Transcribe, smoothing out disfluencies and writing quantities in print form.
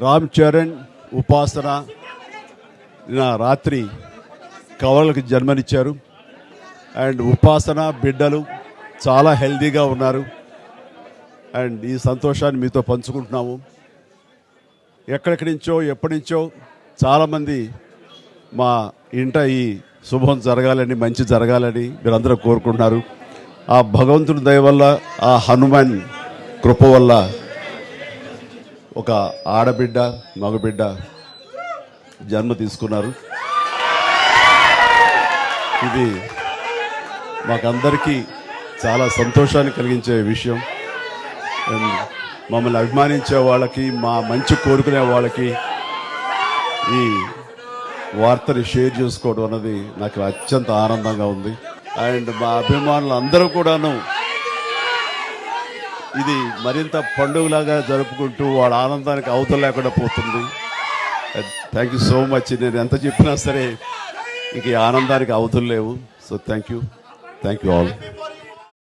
రామ్ చరణ్ ఉపాసన నిన్న రాత్రి కవలలకు జన్మనిచ్చారు. అండ్ ఉపాసన బిడ్డలు చాలా హెల్తీగా ఉన్నారు. అండ్ ఈ సంతోషాన్ని మీతో పంచుకుంటున్నాము. ఎక్కడెక్కడి నుంచో ఎప్పటి నుంచో చాలామంది మా ఇంట ఈ శుభం జరగాలని, మంచి జరగాలని మీరందరూ కోరుకుంటున్నారు. ఆ భగవంతుడి దయ వల్ల, ఆ హనుమాన్ కృప వల్ల ఒక ఆడబిడ్డ మగబిడ్డ జన్మ తీసుకున్నారు. ఇది మాకందరికీ చాలా సంతోషాన్ని కలిగించే విషయం. మమ్మల్ని అభిమానించే వాళ్ళకి, మా మంచి కోరుకునే వాళ్ళకి ఈ వార్తని షేర్ చేసుకోవడం అన్నది నాకు అత్యంత ఆనందంగా ఉంది. అండ్ మా అభిమానులు అందరూ కూడాను ఇది మరింత పండుగలాగా జరుపుకుంటూ వాళ్ళ ఆనందానికి అవతల లేకుండా పోతుంది. Thank you so much. నేను ఎంత చెప్పినా సరే ఇంక ఈ ఆనందానికి అవతలు లేవు. So thank you all.